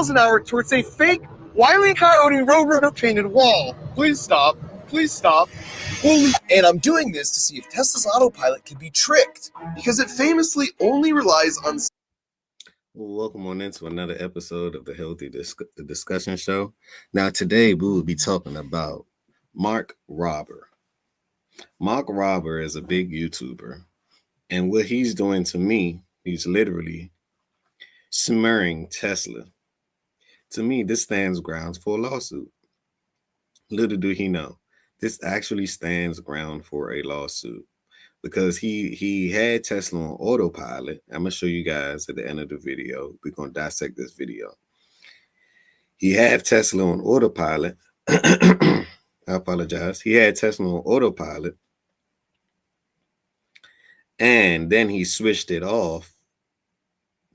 miles an hour towards a fake Wile E. Coyote Roadrunner painted wall. Please stop. Please stop. Holy... And I'm doing this to see if Tesla's autopilot can be tricked, because it famously only relies on... Well, welcome on into another episode of the Healthy Discussion Show. Now, today we will be talking about Mark Rober. Mark Rober is a big YouTuber, and what he's doing to me, he's literally smearing Tesla. To me, this stands grounds for a lawsuit. Little do he know, this actually stands ground for a lawsuit. Because he had Tesla on autopilot. I'm going to show you guys at the end of the video. We're going to dissect this video. He had Tesla on autopilot. I apologize. He had Tesla on autopilot. And then he switched it off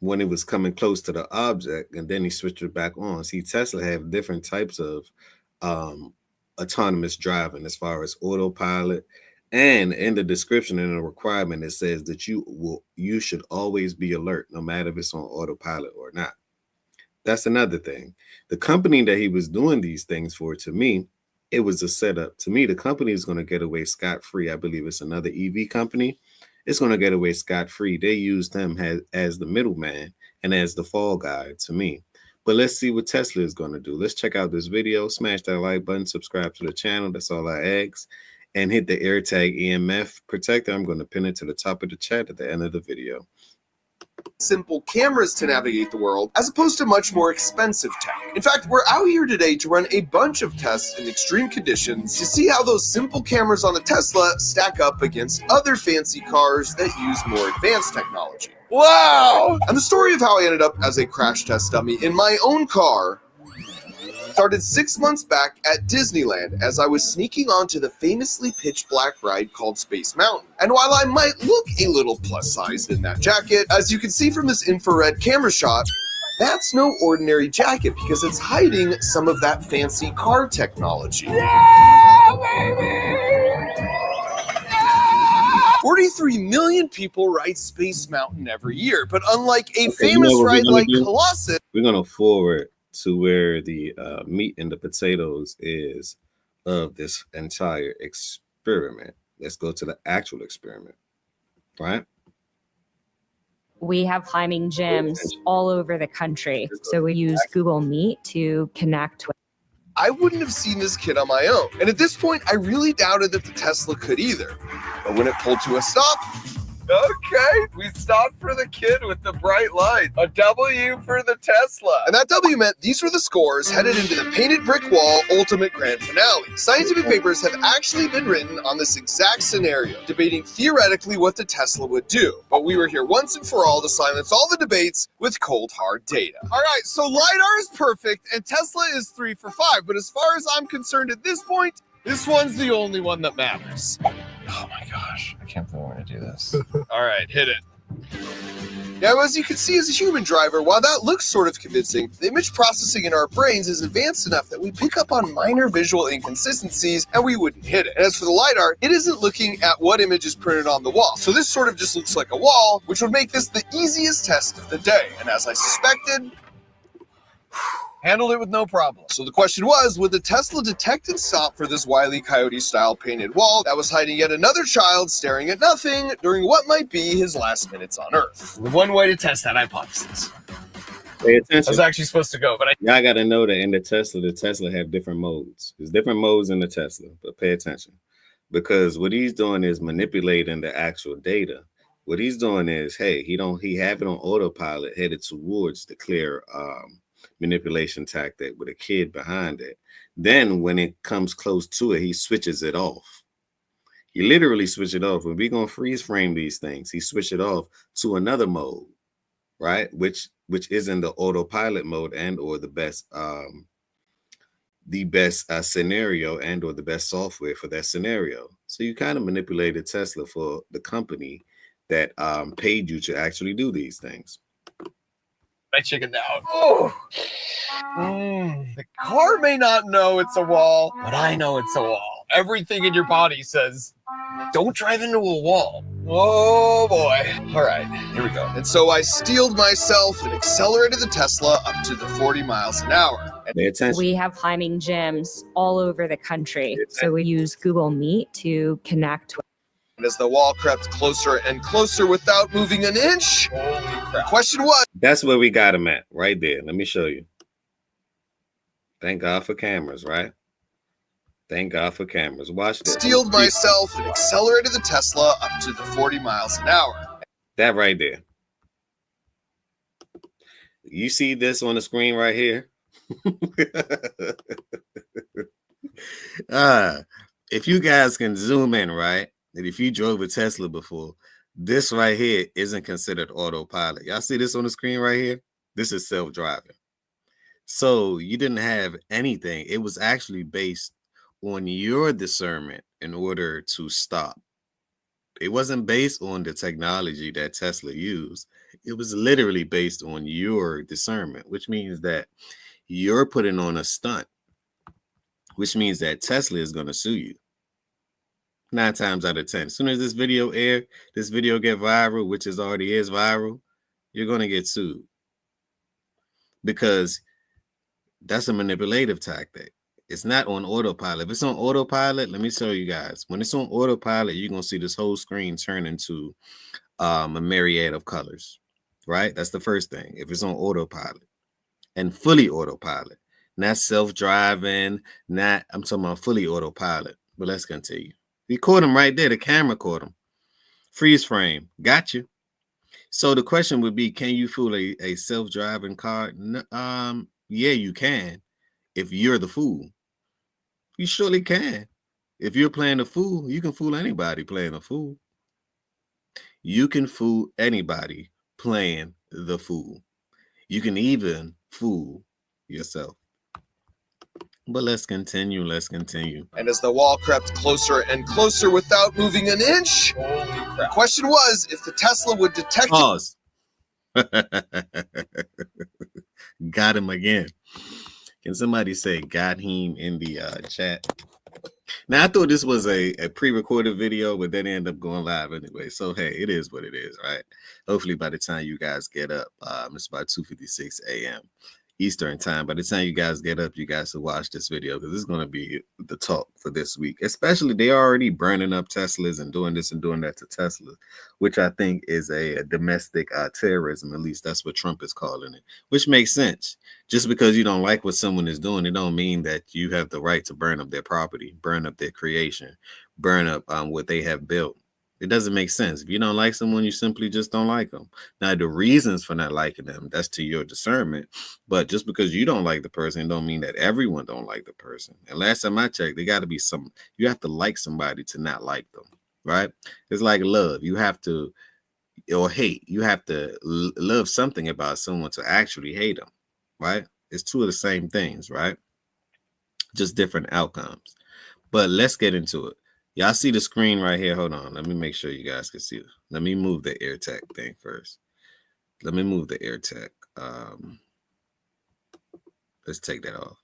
when it was coming close to the object. And then he switched it back on. See, Tesla have different types of autonomous driving as far as autopilot. And in the description and the requirement, it says that you should always be alert, no matter if it's on autopilot or not. That's another thing. The company that he was doing these things for, to me, it was a setup. To me, the company is going to get away scot-free. I believe it's another EV company. It's going to get away scot-free. They use them as the middleman and as the fall guy to me. But let's see what Tesla is going to do. Let's check out this video. Smash that like button. Subscribe to the channel. That's all I ask. And hit the AirTag EMF protector. I'm going to pin it to the top of the chat at the end of the video. Simple cameras to navigate the world, as opposed to much more expensive tech. In fact, we're out here today to run a bunch of tests in extreme conditions to see how those simple cameras on a Tesla stack up against other fancy cars that use more advanced technology. Wow! And the story of how I ended up as a crash test dummy in my own car started 6 months back at Disneyland as I was sneaking onto the famously pitch black ride called Space Mountain. And while I might look a little plus sized in that jacket, as you can see from this infrared camera shot, that's no ordinary jacket because it's hiding some of that fancy car technology. Yeah, baby! 43 million people ride Space Mountain every year, but unlike a famous ride like Colossus, we're going to forward to where the meat and the potatoes is of this entire experiment. Let's go to the actual experiment, right? We have climbing gyms all over the country. So we use Google Meet to connect with. I wouldn't have seen this kid on my own. And at this point, I really doubted that the Tesla could either. But when it pulled to a stop, okay, we stopped for the kid with the bright light. A W for the Tesla. And that W meant these were the scores headed into the painted brick wall ultimate grand finale. Scientific papers have actually been written on this exact scenario, debating theoretically what the Tesla would do. But we were here once and for all to silence all the debates with cold, hard data. All right, so LiDAR is perfect and Tesla is 3 for 5. But as far as I'm concerned at this point, this one's the only one that matters. Oh my gosh, I can't believe we're gonna do this. All right, hit it. Now, as you can see as a human driver, while that looks sort of convincing, the image processing in our brains is advanced enough that we pick up on minor visual inconsistencies and we wouldn't hit it. And as for the LiDAR, it isn't looking at what image is printed on the wall. So this sort of just looks like a wall, which would make this the easiest test of the day. And as I suspected, handled it with no problem. So the question was, would the Tesla detect and stop for this Wile E. Coyote style painted wall that was hiding yet another child staring at nothing during what might be his last minutes on Earth? The one way to test that hypothesis. Pay attention. I was actually supposed to go, but y'all got to know that in the Tesla have different modes. There's different modes in the Tesla, but pay attention. Because what he's doing is manipulating the actual data. What he's doing is, hey, he have it on autopilot headed towards the clear manipulation tactic with a kid behind it. Then when it comes close to it, he switches it off. He literally switches it off. When we're going to freeze frame these things, he switched it off to another mode, right? Which is in the autopilot mode and or the best scenario and or the best software for that scenario. So you kind of manipulated Tesla for the company that paid you to actually do these things. I chickened out. Oh. The car may not know it's a wall, but I know it's a wall. Everything in your body says, don't drive into a wall. Oh boy. All right, here we go. And so I steeled myself and accelerated the Tesla up to the 40 miles an hour. Pay attention. We have climbing gyms all over the country. So we use Google Meet to connect. And as the wall crept closer and closer without moving an inch, holy crap. The question was, that's where we got him at, right there. Let me show you. Thank God for cameras, right? Thank God for cameras. Watch this. Steeled myself and accelerated the Tesla up to the 40 miles an hour. That right there. You see this on the screen right here? If you guys can zoom in, right? And if you drove a Tesla before, this right here isn't considered autopilot. Y'all see this on the screen right here? This is self-driving. So you didn't have anything. It was actually based on your discernment in order to stop. It wasn't based on the technology that Tesla used. It was literally based on your discernment, which means that you're putting on a stunt, which means that Tesla is going to sue you 9 times out of 10. As soon as this video get viral, which is already is viral, you're going to get sued because that's a manipulative tactic. It's not on autopilot. If it's on autopilot, let me show you guys. When it's on autopilot, you're going to see this whole screen turn into a myriad of colors, right? That's the first thing. If it's on autopilot and fully autopilot, not self-driving, I'm talking about fully autopilot. But let's continue. We caught him right there. The camera caught him. Freeze frame. Got you. So the question would be, can you fool a self-driving car? Yeah, you can. If you're the fool, you surely can. If you're playing a fool, you can fool anybody playing a fool. You can fool anybody playing the fool. You can even fool yourself. But let's continue. Let's continue. And as the wall crept closer and closer without moving an inch, holy crap. The question was if the Tesla would detect. Pause. Got him again. Can somebody say got him in the chat? Now, I thought this was a pre-recorded video, but then ended up going live anyway. So, hey, it is what it is, right? Hopefully, by the time you guys get up, it's about 2:56 a.m. Eastern time. By the time you guys get up, you guys will watch this video because it's going to be the talk for this week. Especially, they're already burning up Teslas and doing this and doing that to Tesla, which I think is a domestic terrorism. At least that's what Trump is calling it, which makes sense. Just because you don't like what someone is doing, it don't mean that you have the right to burn up their property, burn up their creation, burn up what they have built. It doesn't make sense. If you don't like someone, you simply just don't like them. Now, the reasons for not liking them, that's to your discernment. But just because you don't like the person, don't mean that everyone don't like the person. And last time I checked, there got to be some, you have to like somebody to not like them, right? It's like love. You have to, or hate. You have to love something about someone to actually hate them, right? It's two of the same things, right? Just different outcomes. But let's get into it. Y'all see the screen right here? Hold on. Let me make sure you guys can see it. Let me move the AirTag thing first. Let me move the AirTag. Let's take that off.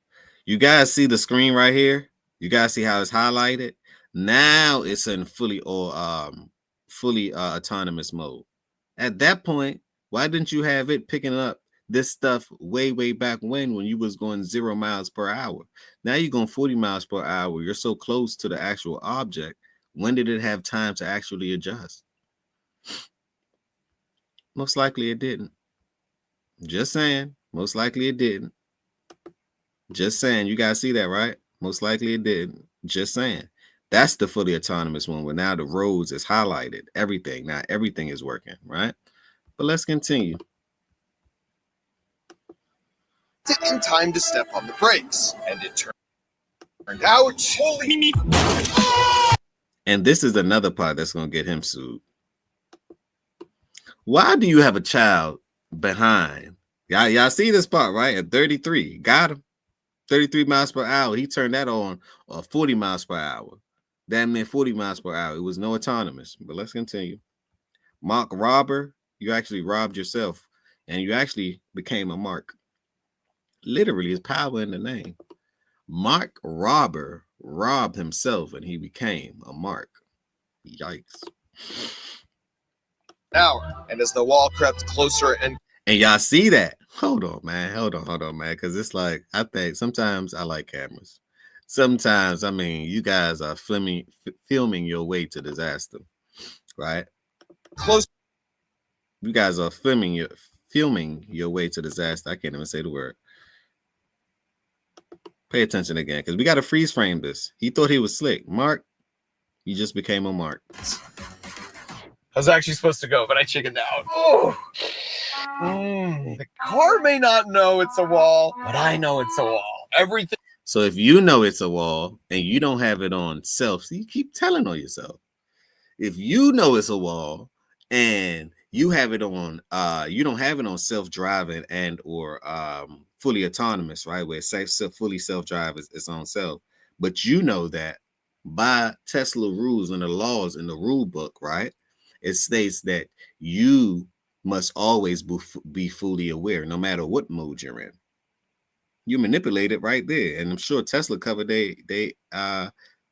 You guys see the screen right here? You guys see how it's highlighted? Now it's in fully autonomous mode. At that point, why didn't you have it picking up this stuff way back when you was going 0 miles per hour? Now you're going 40 miles per hour. You're so close to the actual object. When did it have time to actually adjust? Most likely it didn't. Just saying. Most likely it didn't. Just saying. You guys see that, right? Most likely it didn't. Just saying. That's the fully autonomous one where now the roads is highlighted. Everything. Now everything is working, right? But let's continue. In time to step on the brakes, and it turned out. Holy. And this is another part that's going to get him sued. Why do you have a child behind? Y'all see this part, right? At 33, got him. 33 miles per hour. He turned that on 40 miles per hour. That meant 40 miles per hour. It was no autonomous. But let's continue. Mark robber, you actually robbed yourself, and you actually became a mark. Literally, is power in the name. Mark robbed himself, and he became a mark. Yikes. an hour. And as the wall crept closer and y'all see that? Hold on, man. Because it's like, I think sometimes I like cameras. Sometimes, I mean, you guys are filming your way to disaster, right? closer, You guys are filming your way to disaster. I can't even say the word. Pay attention again, because we got to freeze frame this. He thought he was slick. Mark, you just became a Mark. I was actually supposed to go, but I chickened out. Oh. The car may not know it's a wall, but I know it's a wall. Everything. So if you know it's a wall and you don't have it on self, so you keep telling on yourself. If you know it's a wall and you have it on, you don't have it on self-driving and or fully autonomous, right? Where it's fully self-drive is on self, but you know that by Tesla rules and the laws in the rule book, right? It states that you must always be fully aware, no matter what mode you're in. You manipulate it right there, and I'm sure Tesla covered they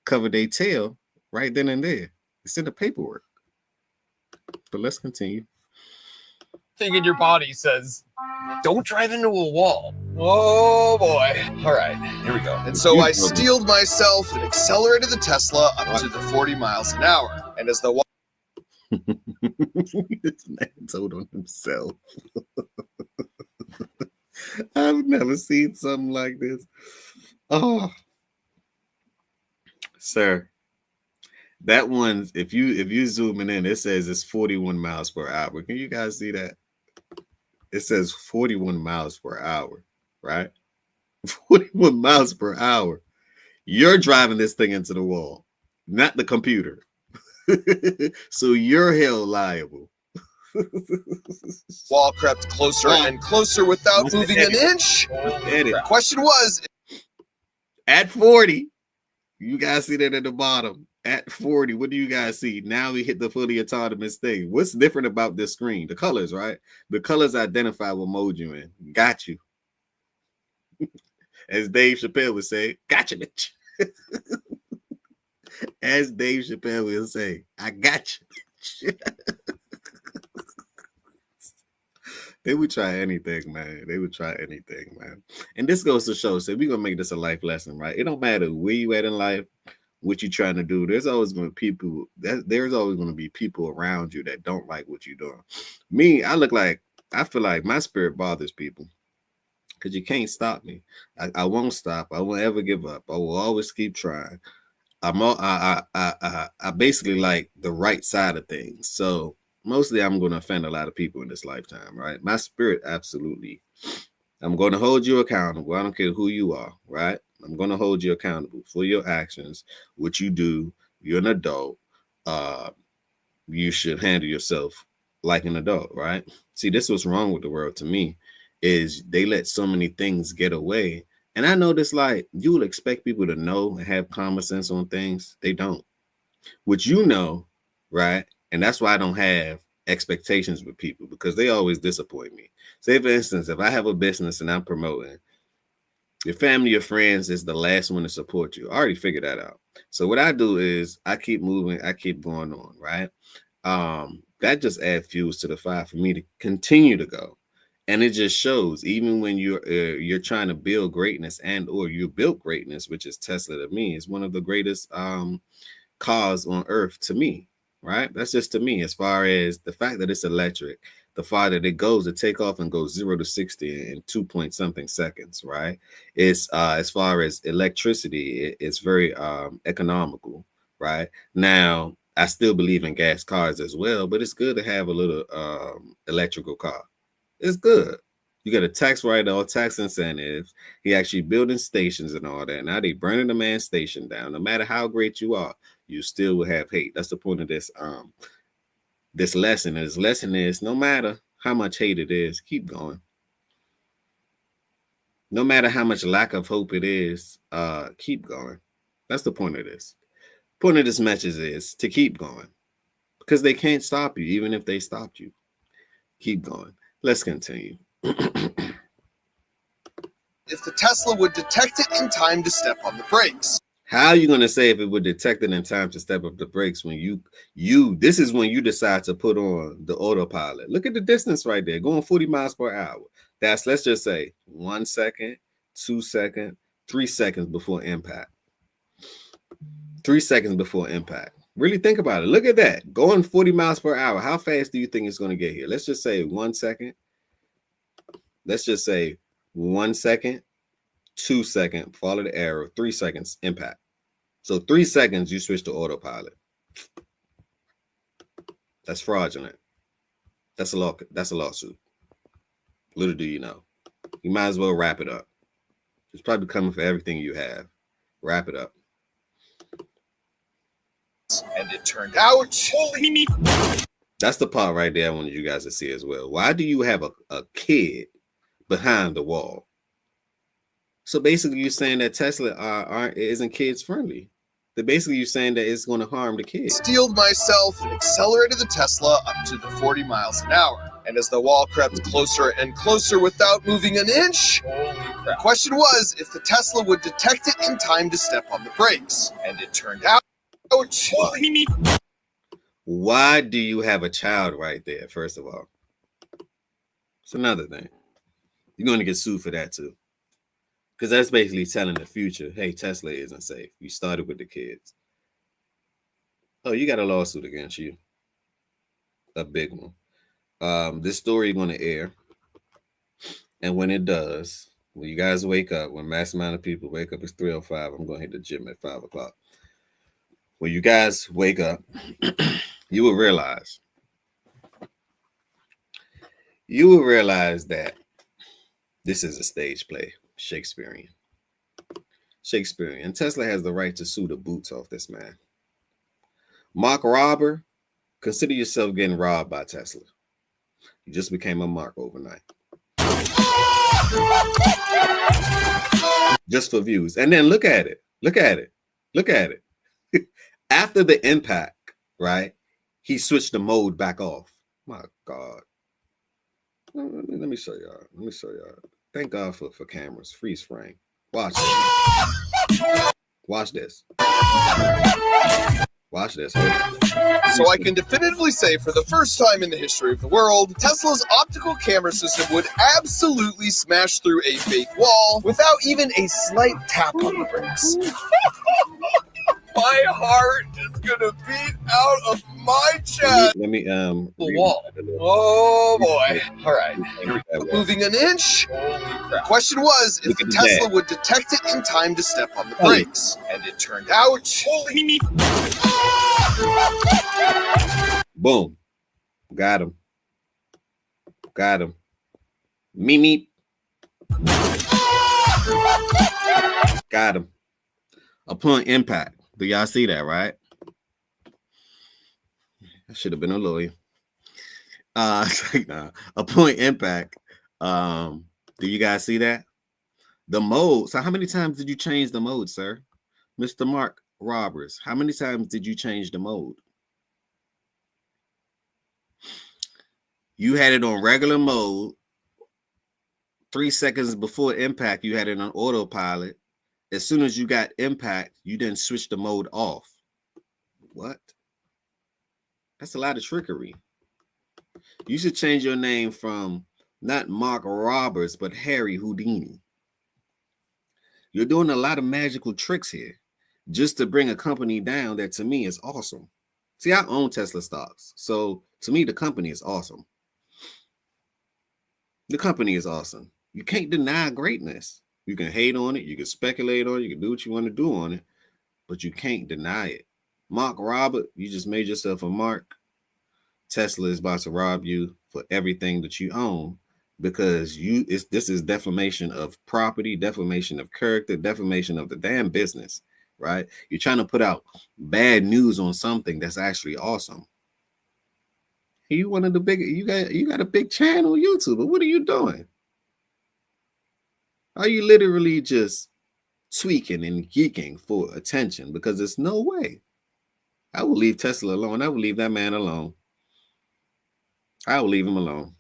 covered their tail right then and there. It's in the paperwork. But let's continue. Thing in your body says, don't drive into a wall. Oh boy. All right, here we go. And so I steeled myself and accelerated the Tesla up to the 40 miles an hour. And as the wall. This man told on himself. I've never seen something like this. Oh, sir. That one, if you zooming in, it says it's 41 miles per hour. Can you guys see that? It says 41 miles per hour, right? 41 miles per hour. You're driving this thing into the wall, not the computer. So you're held liable. Wall crept closer and closer without moving an inch. The question was, at 40, you guys see that at the bottom. At 40, what do you guys see? Now we hit the fully autonomous thing. What's different about this screen? The colors, right? The colors identify what mode you're in. Got you. As Dave Chappelle would say, gotcha, bitch. As Dave Chappelle will say, I got you. They would try anything, man. They would try anything, man. And this goes to show, so we're going to make this a life lesson, right? It don't matter where you at in life, what you're trying to do. There's always going to be people around you that don't like what you're doing. Me, I feel like my spirit bothers people because you can't stop me. I won't stop. I won't ever give up. I will always keep trying. I basically like the right side of things. So mostly I'm going to offend a lot of people in this lifetime, right? My spirit, absolutely. I'm going to hold you accountable. I don't care who you are, right? I'm going to hold you accountable for your actions, what you do. You're an adult. You should handle yourself like an adult, right? See, this was wrong with the world to me, is they let so many things get away. And I know this, like, you would expect people to know and have common sense on things. They don't. Which you know, right? And that's why I don't have expectations with people, because they always disappoint me. Say, for instance, if I have a business and I'm promoting, your family or friends is the last one to support you. I already figured that out. So what I do is I keep moving, I keep going on, right? That just adds fuels to the fire for me to continue to go. And it just shows, even when you're trying to build greatness and or you built greatness, which is Tesla to me, is one of the greatest cars on earth to me, right? That's just to me, as far as the fact that it's electric, the farther it goes, to take off and go 0 to 60 in 2 point something seconds, right? It's as far as electricity, it's very economical, right? Now, I still believe in gas cars as well, but it's good to have a little electrical car. It's good. You got a tax write-off, tax incentives. He actually building stations and all that. Now they burning the man's station down. No matter how great you are, you still will have hate. That's the point of this this lesson. This lesson is, no matter how much hate it is, keep going. No matter how much lack of hope it is, keep going. That's the point of this. Point of this message is to keep going, because they can't stop you, even if they stopped you. Keep going. Let's continue. If the Tesla would detect it in time to step on the brakes. How are you going to say if it would detect it in time to step up the brakes when this is when you decide to put on the autopilot? Look at the distance right there, going 40 miles per hour. That's, let's just say 1 second, 2 seconds, 3 seconds before impact. 3 seconds before impact. Really think about it. Look at that. Going 40 miles per hour. How fast do you think it's going to get here? Let's just say 1 second. Let's just say 1 second, 2 seconds, follow the arrow, 3 seconds, impact. So 3 seconds, you switch to autopilot. That's fraudulent. That's a lawsuit. Little do you know. You might as well wrap it up. It's probably coming for everything you have. Wrap it up. And it turned out, that's the part right there I wanted you guys to see as well. Why do you have a kid behind the wall? So basically, you're saying that Tesla isn't kids friendly. Basically, you're saying that it's going to harm the kids. Steeled myself and accelerated the Tesla up to the 40 miles an hour. And as the wall crept closer and closer without moving an inch, the question was if the Tesla would detect it in time to step on the brakes. And it turned out, why do you have a child right there, first of all? It's another thing. You're going to get sued for that too. Because that's basically telling the future, hey, Tesla isn't safe. You started with the kids. Oh, you got a lawsuit against you. A big one. This story is going to air. And when it does, when you guys wake up, when mass amount of people wake up, it's 3:05. I'm going to hit the gym at 5 o'clock. When you guys wake up, you will realize that this is a stage play, Shakespearean. And Tesla has the right to sue the boots off this man. Mark Robber, consider yourself getting robbed by Tesla. You just became a Mark overnight. Just for views. And then look at it. After the impact, right? He switched the mode back off. My God. Let me show y'all. Thank God for cameras. Freeze frame. Watch this. So I can definitively say for the first time in the history of the world, Tesla's optical camera system would absolutely smash through a fake wall without even a slight tap on the brakes. My heart is gonna beat out of my chest. Let me the wall. Oh boy. All right. Moving an inch. The question was if the Tesla would detect it in time to step on the brakes. And it turned out. Boom. Got him. Meep. Got him. Upon impact. Do y'all see that, right? I should have been a lawyer. Upon impact. Do you guys see that? The mode. So how many times did you change the mode, sir? Mr. Mark Roberts, how many times did you change the mode? You had it on regular mode. 3 seconds before impact, you had it on autopilot. As soon as you got impact, you then switch the mode off. What? That's a lot of trickery. You should change your name from not Mark Roberts, but Harry Houdini. You're doing a lot of magical tricks here just to bring a company down that to me is awesome. See, I own Tesla stocks. So to me, the company is awesome. The company is awesome. You can't deny greatness. You can hate on it. You can speculate on it. You can do what you want to do on it, but you can't deny it. Mark Robert, you just made yourself a mark. Tesla is about to rob you for everything that you own because this is defamation of property, defamation of character, defamation of the damn business, right? You're trying to put out bad news on something that's actually awesome. You one of the big, you got a big channel, YouTuber. What are you doing? Are you literally just tweaking and geeking for attention? Because there's no way. I will leave Tesla alone. I will leave that man alone. I will leave him alone.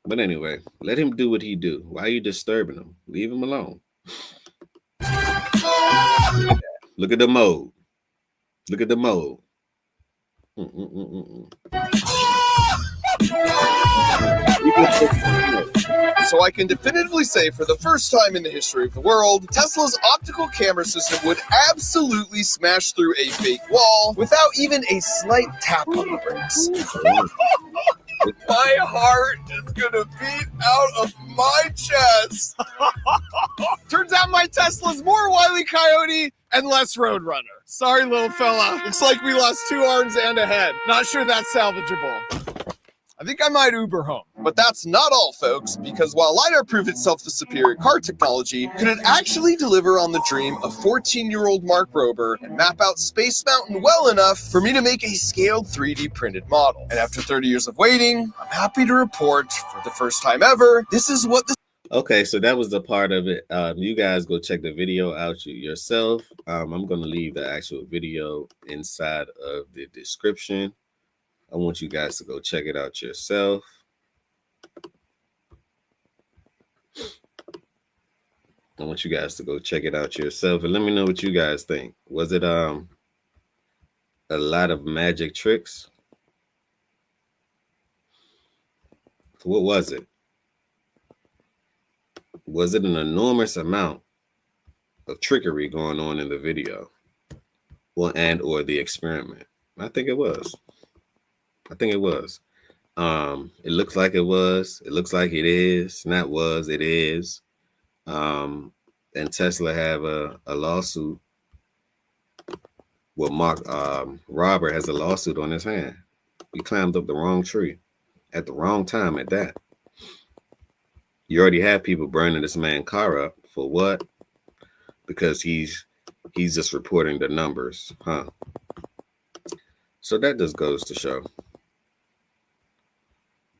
But anyway, let him do what he do. Why are you disturbing him? Leave him alone. Look at the mode. Look at the mode. So I can definitively say, for the first time in the history of the world, Tesla's optical camera system would absolutely smash through a fake wall without even a slight tap on the brakes. My heart is gonna beat out of my chest. Turns out my Tesla's more Wile E. Coyote and less Roadrunner. Sorry, little fella. Looks like we lost 2 arms and a head. Not sure that's salvageable. I think I might Uber home. But that's not all, folks, because while LiDAR proved itself the superior car technology, could it actually deliver on the dream of 14-year-old Mark Rober and map out Space Mountain well enough for me to make a scaled 3D printed model? And after 30 years of waiting, I'm happy to report, for the first time ever, this is what the... Okay, so that was the part of it. You guys go check the video out yourself. I'm going to leave the actual video inside of the description. I want you guys to go check it out yourself. I want you guys to go check it out yourself and let me know what you guys think. Was it a lot of magic tricks? What was it? Was it an enormous amount of trickery going on in the video? Well, and or the experiment? I think it was. I think it was. It looks like it was. It looks like it is. Not was, it is. And Tesla have a lawsuit. Well, Mark Rober has a lawsuit on his hand. He climbed up the wrong tree at the wrong time at that. You already have people burning this man's car up for what? Because he's just reporting the numbers, huh? So that just goes to show.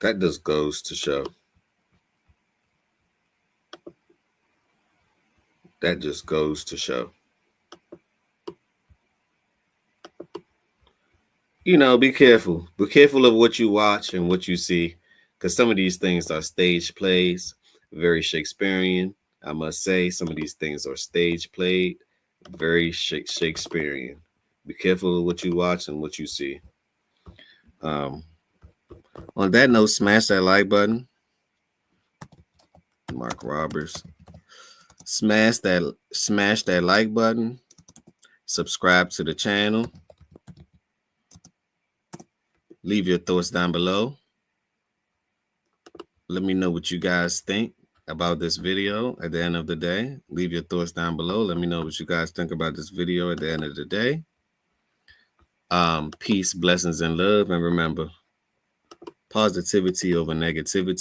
That just goes to show. That just goes to show. You know, be careful. Be careful of what you watch and what you see, because some of these things are stage plays, very Shakespearean. I must say, some of these things are stage played, very Shakespearean. Be careful of what you watch and what you see. On that note, smash that like button. Mark Roberts. Smash that like button. Subscribe to the channel. Leave your thoughts down below. Let me know what you guys think about this video at the end of the day. Leave your thoughts down below. Let me know what you guys think about this video at the end of the day. Peace, blessings, and love. And remember, positivity over negativity.